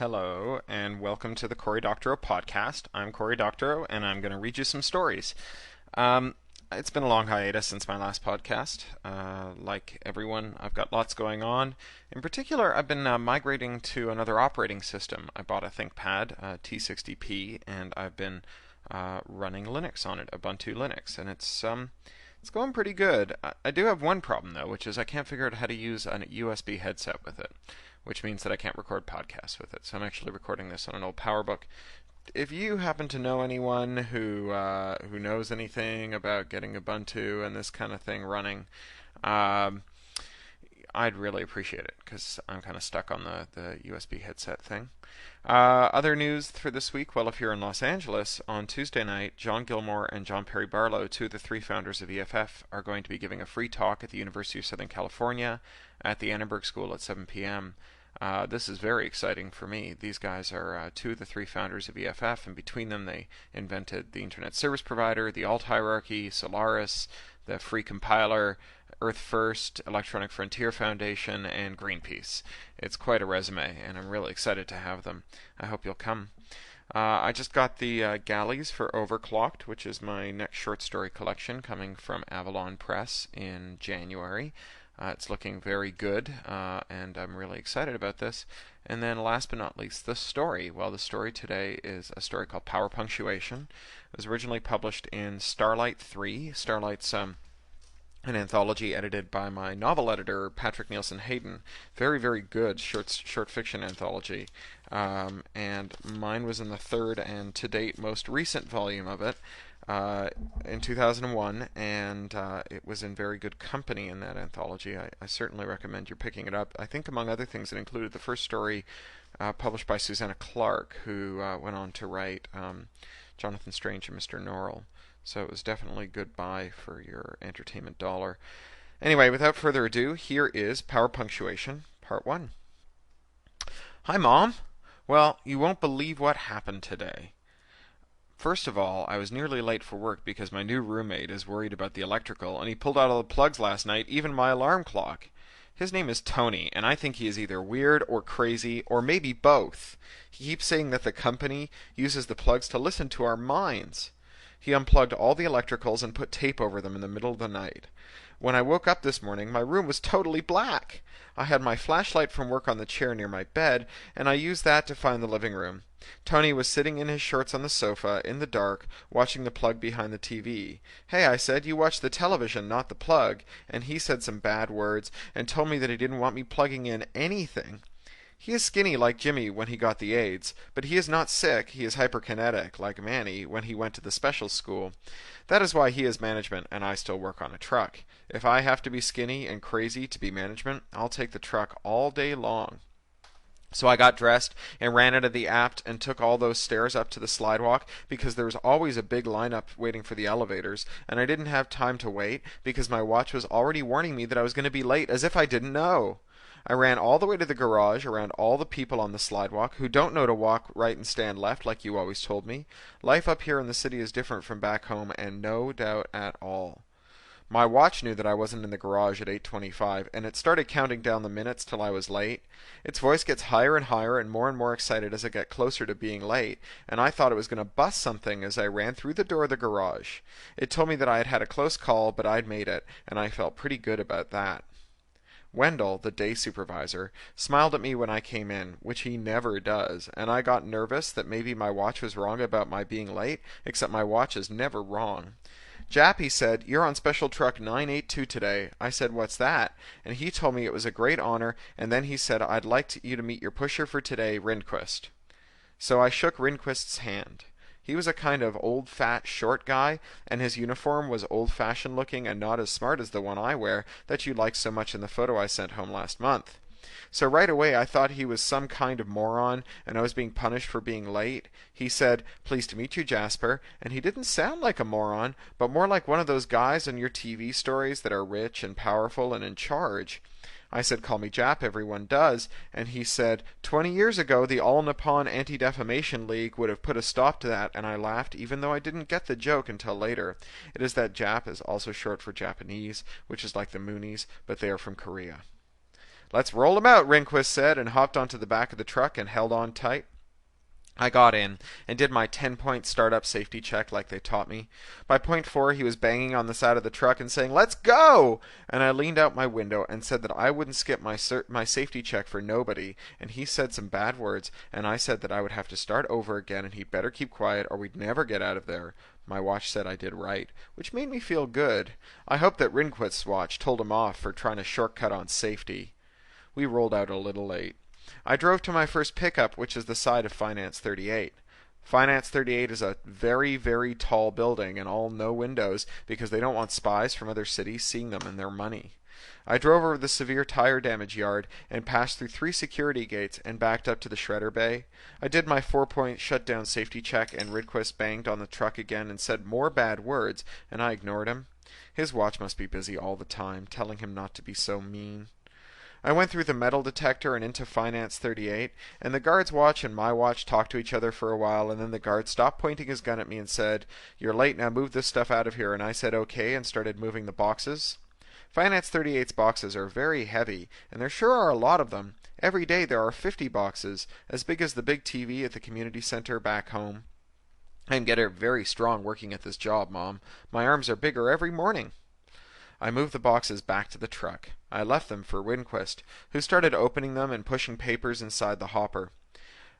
Hello, and welcome to the Cory Doctorow podcast. I'm Cory Doctorow, and I'm going to read you some stories. Um, it's been a long hiatus since my last podcast. Like everyone, I've got lots going on. In particular, I've been migrating to another operating system. I bought a ThinkPad, T60P, and I've been running Linux on it, Ubuntu Linux, and it's going pretty good. I do have one problem though, which is I can't figure out how to use a USB headset with it, which means that I can't record podcasts with it. So I'm actually recording this on an old PowerBook. If you happen to know anyone who knows anything about getting Ubuntu and this kind of thing running, um, I'd really appreciate it because I'm kind of stuck on the USB headset thing. Other news for this week, well, if you're in Los Angeles, on Tuesday night, John Gilmore and John Perry Barlow, two of the three founders of EFF, are going to be giving a free talk at the University of Southern California at the Annenberg School at 7 p.m. This is very exciting for me. These guys are two of the three founders of EFF, and between them they invented the Internet Service Provider, the alt hierarchy, Solaris, the free compiler, Earth First, Electronic Frontier Foundation, and Greenpeace. It's quite a resume, and I'm really excited to have them. I hope you'll come. I just got the galleys for Overclocked, which is my next short story collection coming from Avalon Press in January. It's looking very good, and I'm really excited about this. And then last but not least, the story. Well, the story today is a story called Power Punctuation. It was originally published in Starlight 3. Starlight's an anthology edited by my novel editor, Patrick Nielsen Hayden. Very, very good short fiction anthology. And mine was in the third and to date most recent volume of it. In 2001, and it was in very good company in that anthology. I certainly recommend you picking it up. I think, among other things, it included the first story published by Susanna Clarke, who went on to write Jonathan Strange and Mr. Norrell. So it was definitely a good buy for your entertainment dollar. Anyway, without further ado, here is Power Punctuation, Part 1. Hi, Mom. Well, you won't believe what happened today. First of all, I was nearly late for work because my new roommate is worried about the electrical, and he pulled out all the plugs last night, even my alarm clock. His name is Tony, and I think he is either weird or crazy, or maybe both. He keeps saying that the company uses the plugs to listen to our minds. He unplugged all the electricals and put tape over them in the middle of the night. When I woke up this morning, my room was totally black. I had my flashlight from work on the chair near my bed, and I used that to find the living room. Tony was sitting in his shorts on the sofa, in the dark, watching the plug behind the TV. Hey, I said, you watch the television, not the plug. And he said some bad words, and told me that he didn't want me plugging in anything. He is skinny like Jimmy when he got the AIDS, but he is not sick. He is hyperkinetic like Manny when he went to the special school. That is why he is management and I still work on a truck. If I have to be skinny and crazy to be management, I'll take the truck all day long. So I got dressed and ran out of the apt and took all those stairs up to the slidewalk because there was always a big lineup waiting for the elevators, and I didn't have time to wait because my watch was already warning me that I was going to be late, as if I didn't know. I ran all the way to the garage around all the people on the slidewalk who don't know to walk right and stand left like you always told me. Life up here in the city is different from back home, and no doubt at all. My watch knew that I wasn't in the garage at 8:25, and it started counting down the minutes till I was late. Its voice gets higher and more excited as I get closer to being late, and I thought it was going to bust something as I ran through the door of the garage. It told me that I had had a close call, but I'd made it, and I felt pretty good about that. Wendell, the day supervisor, smiled at me when I came in, which he never does, and I got nervous that maybe my watch was wrong about my being late, except my watch is never wrong. Jap, he said, you're on special truck 982 today. I said, what's that? And he told me it was a great honor, and then he said, I'd like you to meet your pusher for today, Rindquist. So I shook Rindquist's hand. He was a kind of old, fat, short guy, and his uniform was old-fashioned looking and not as smart as the one I wear that you liked so much in the photo I sent home last month. So right away I thought he was some kind of moron, and I was being punished for being late. He said, pleased to meet you, Jasper, and he didn't sound like a moron, but more like one of those guys on your TV stories that are rich and powerful and in charge. I said, call me Jap, everyone does, and he said, 20 years ago the All Nippon Anti-Defamation League would have put a stop to that, and I laughed even though I didn't get the joke until later. It is that Jap is also short for Japanese, which is like the Moonies, but they are from Korea. "Let's roll him out," Rehnquist said, and hopped onto the back of the truck and held on tight. I got in and did my 10-point startup safety check like they taught me. By point 4, he was banging on the side of the truck and saying, "Let's go!" And I leaned out my window and said that I wouldn't skip my safety check for nobody, and he said some bad words, and I said that I would have to start over again and he'd better keep quiet or we'd never get out of there. My watch said I did right, which made me feel good. I hoped that Rehnquist's watch told him off for trying to shortcut on safety. We rolled out a little late. I drove to my first pickup, which is the side of Finance 38. Finance 38 is a very, very tall building and all no windows because they don't want spies from other cities seeing them and their money. I drove over the severe tire damage yard and passed through 3 security gates and backed up to the shredder bay. I did my 4-point shutdown safety check and Rehnquist banged on the truck again and said more bad words, and I ignored him. His watch must be busy all the time, telling him not to be so mean. I went through the metal detector and into Finance 38, and the guard's watch and my watch talked to each other for a while, and then the guard stopped pointing his gun at me and said, "You're late, now move this stuff out of here," and I said okay and started moving the boxes. Finance 38's boxes are very heavy, and there sure are a lot of them. Every day there are 50 boxes, as big as the big TV at the community center back home. I'm getting very strong working at this job, Mom. My arms are bigger every morning. I moved the boxes back to the truck. I left them for Rehnquist, who started opening them and pushing papers inside the hopper.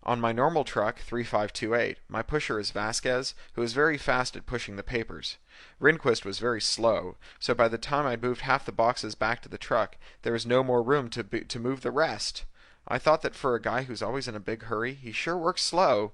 On my normal truck, 3528, my pusher is Vasquez, who is very fast at pushing the papers. Rehnquist was very slow, so by the time I'd moved half the boxes back to the truck, there was no more room to move the rest. I thought that for a guy who's always in a big hurry, he sure works slow.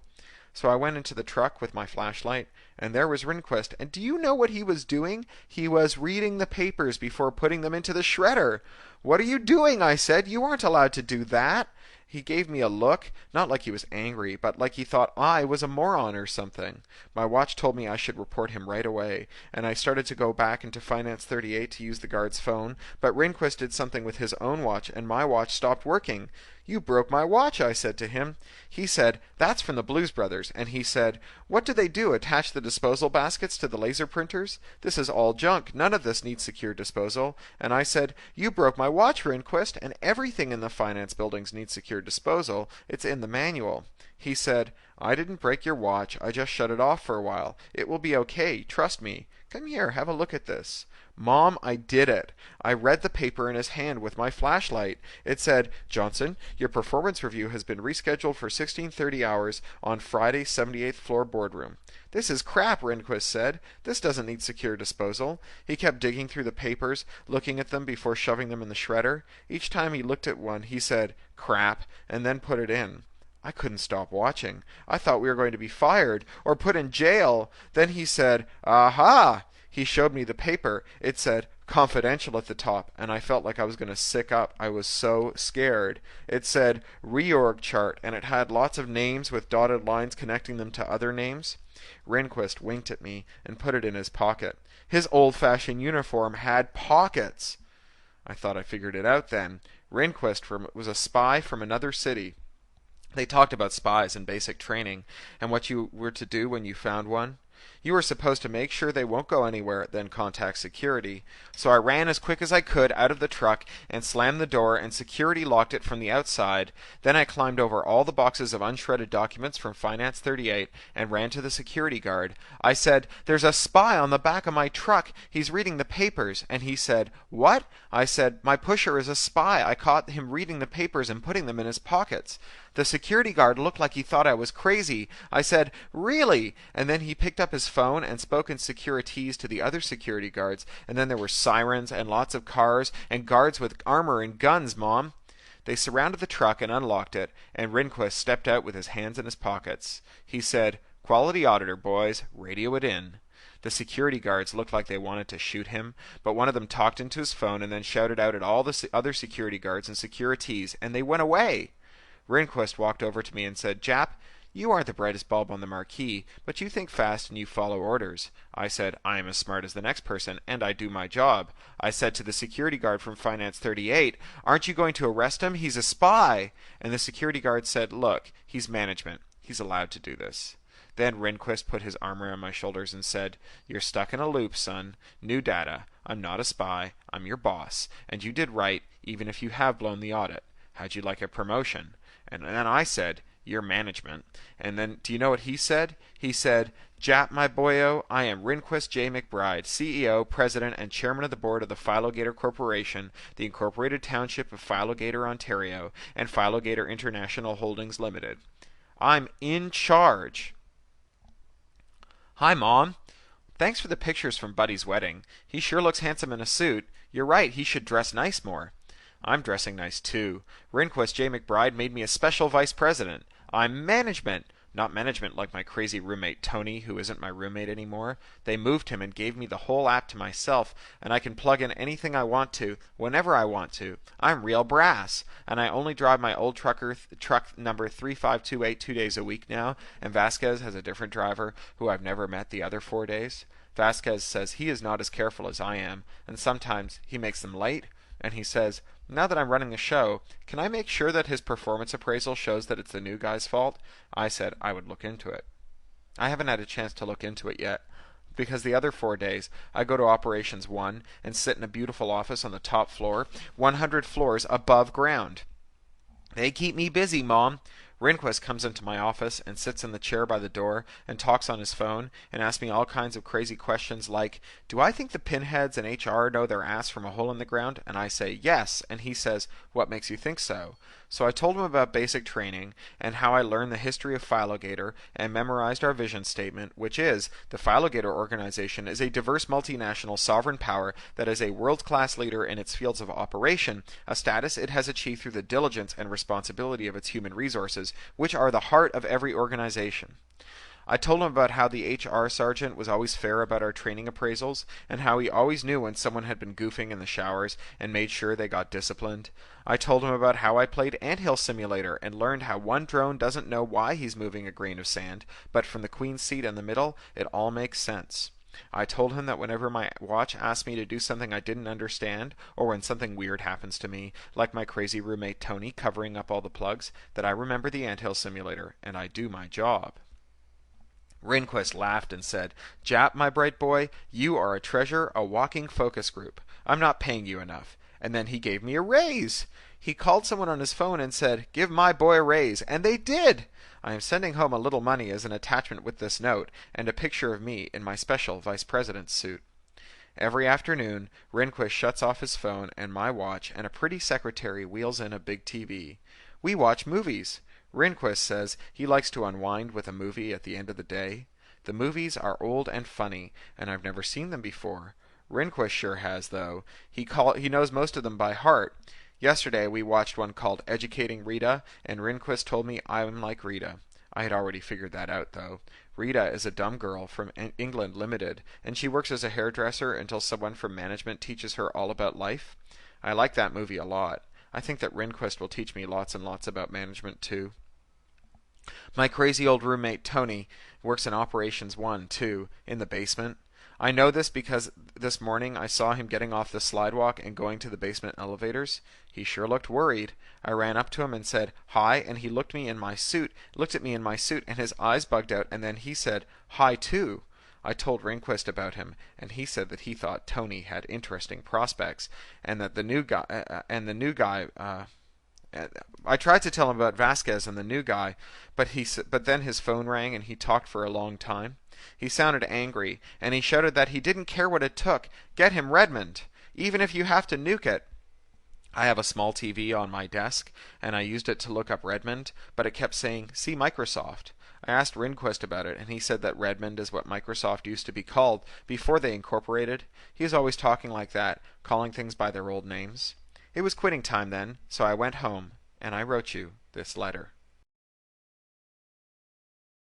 So I went into the truck with my flashlight, and there was Rehnquist, and do you know what he was doing? He was reading the papers before putting them into the shredder. "What are you doing?" I said. "You aren't allowed to do that." He gave me a look, not like he was angry, but like he thought I was a moron or something. My watch told me I should report him right away, and I started to go back into Finance 38 to use the guard's phone, but Rehnquist did something with his own watch, and my watch stopped working. "You broke my watch," I said to him. He said, "That's from the Blues Brothers," and he said, "What do they do, attach the disposal baskets to the laser printers? This is all junk. None of this needs secure disposal." And I said, "You broke my watch, Rehnquist, and everything in the finance buildings needs secure disposal. It's in the manual." He said, "I didn't break your watch. I just shut it off for a while. It will be okay. Trust me. Come here, have a look at this." Mom, I did it. I read the paper in his hand with my flashlight. It said, "Johnson, your performance review has been rescheduled for 16:30 hours on Friday, 78th floor boardroom." "This is crap," Rehnquist said. "This doesn't need secure disposal." He kept digging through the papers, looking at them before shoving them in the shredder. Each time he looked at one, he said, "Crap," and then put it in. I couldn't stop watching. I thought we were going to be fired or put in jail. Then he said, "Aha!" He showed me the paper. It said "confidential" at the top, and I felt like I was going to sick up. I was so scared. It said reorg chart, and it had lots of names with dotted lines connecting them to other names. Rehnquist winked at me and put it in his pocket. His old-fashioned uniform had pockets. I thought I figured it out then. Rehnquist was a spy from another city. They talked about spies in basic training, and what you were to do when you found one. You were supposed to make sure they won't go anywhere, then contact security. So I ran as quick as I could out of the truck and slammed the door, and security locked it from the outside. Then I climbed over all the boxes of unshredded documents from Finance 38 and ran to the security guard. I said, "There's a spy on the back of my truck. He's reading the papers." And he said, "What?" I said, "My pusher is a spy. I caught him reading the papers and putting them in his pockets." The security guard looked like he thought I was crazy. I said, "Really?" And then he picked up his phone and spoke in securitese to the other security guards, and then there were sirens and lots of cars and guards with armor and guns, Mom. They surrounded the truck and unlocked it, and Rehnquist stepped out with his hands in his pockets. He said, "Quality auditor, boys. Radio it in." The security guards looked like they wanted to shoot him, but one of them talked into his phone and then shouted out at all the other security guards in securitese, and they went away. Rehnquist walked over to me and said, "Jap, you aren't the brightest bulb on the marquee, but you think fast and you follow orders." I said, "I am as smart as the next person, and I do my job." I said to the security guard from Finance 38, "Aren't you going to arrest him? He's a spy." And the security guard said, "Look, he's management. He's allowed to do this." Then Rehnquist put his arm around my shoulders and said, "You're stuck in a loop, son. New data. I'm not a spy. I'm your boss. And you did right, even if you have blown the audit. How'd you like a promotion? And then I said, your management. And then, do you know what he said? He said, Jap, my boyo, I am Rehnquist J. McBride, CEO, President, and Chairman of the Board of the Philogator Corporation, the Incorporated Township of Philogator, Ontario, and Philogator International Holdings Limited. I'm in charge. Hi, Mom. Thanks for the pictures from Buddy's wedding. He sure looks handsome in a suit. You're right, he should dress nice more. I'm dressing nice too. Rehnquist J. McBride made me a special vice president. I'm management. Not management like my crazy roommate Tony, who isn't my roommate anymore. They moved him and gave me the whole app to myself, and I can plug in anything I want to, whenever I want to. I'm real brass, and I only drive my old truck number 3528 2 days a week now, and Vasquez has a different driver who I've never met the other 4 days. Vasquez says he is not as careful as I am, and sometimes he makes them late, and he says, now that I'm running the show, can I make sure that his performance appraisal shows that it's the new guy's fault? I said I would look into it. I haven't had a chance to look into it yet, because the other 4 days I go to Operations 1 and sit in a beautiful office on the top floor, 100 floors above ground. They keep me busy, Mom. Rehnquist comes into my office and sits in the chair by the door and talks on his phone and asks me all kinds of crazy questions like, do I think the pinheads in HR know their ass from a hole in the ground? And I say, yes. And he says, what makes you think so? So I told him about basic training and how I learned the history of Philogator and memorized our vision statement, which is, the Philogator organization is a diverse multinational sovereign power that is a world-class leader in its fields of operation, a status it has achieved through the diligence and responsibility of its human resources, which are the heart of every organization. I told him about how the HR sergeant was always fair about our training appraisals, and how he always knew when someone had been goofing in the showers and made sure they got disciplined. I told him about how I played Anthill Simulator and learned how one drone doesn't know why he's moving a grain of sand, but from the queen's seat in the middle, it all makes sense. I told him that whenever my watch asks me to do something I didn't understand, or when something weird happens to me, like my crazy roommate Tony covering up all the plugs, that I remember the Anthill Simulator, and I do my job. Rehnquist laughed and said, Jap, my bright boy, you are a treasure, a walking focus group. I'm not paying you enough. And then he gave me a raise. He called someone on his phone and said, give my boy a raise. And they did. I am sending home a little money as an attachment with this note, and a picture of me in my special vice president's suit. Every afternoon, Rehnquist shuts off his phone and my watch, and a pretty secretary wheels in a big TV. We watch movies. Rehnquist says he likes to unwind with a movie at the end of the day. The movies are old and funny, and I've never seen them before. Rehnquist sure has, though. He knows most of them by heart. Yesterday we watched one called Educating Rita, and Rehnquist told me I'm like Rita. I had already figured that out, though. Rita is a dumb girl from England Limited, and she works as a hairdresser until someone from management teaches her all about life. I like that movie a lot. I think that Rehnquist will teach me lots and lots about management, too. My crazy old roommate Tony works in Operations 1, too, in the basement. I know this because this morning I saw him getting off the slidewalk and going to the basement elevators. He sure looked worried. I ran up to him and said, hi, and he looked at me in my suit, and his eyes bugged out, and then he said, hi, too. I told Rehnquist about him, and he said that he thought Tony had interesting prospects, and that the new guy, I tried to tell him about Vasquez and the new guy, but then his phone rang and he talked for a long time. He sounded angry, and he shouted that he didn't care what it took. Get him Redmond, even if you have to nuke it. I have a small TV on my desk, and I used it to look up Redmond, but it kept saying, see Microsoft. I asked Rehnquist about it, and he said that Redmond is what Microsoft used to be called before they incorporated. He was always talking like that, calling things by their old names. It was quitting time then, so I went home, and I wrote you this letter.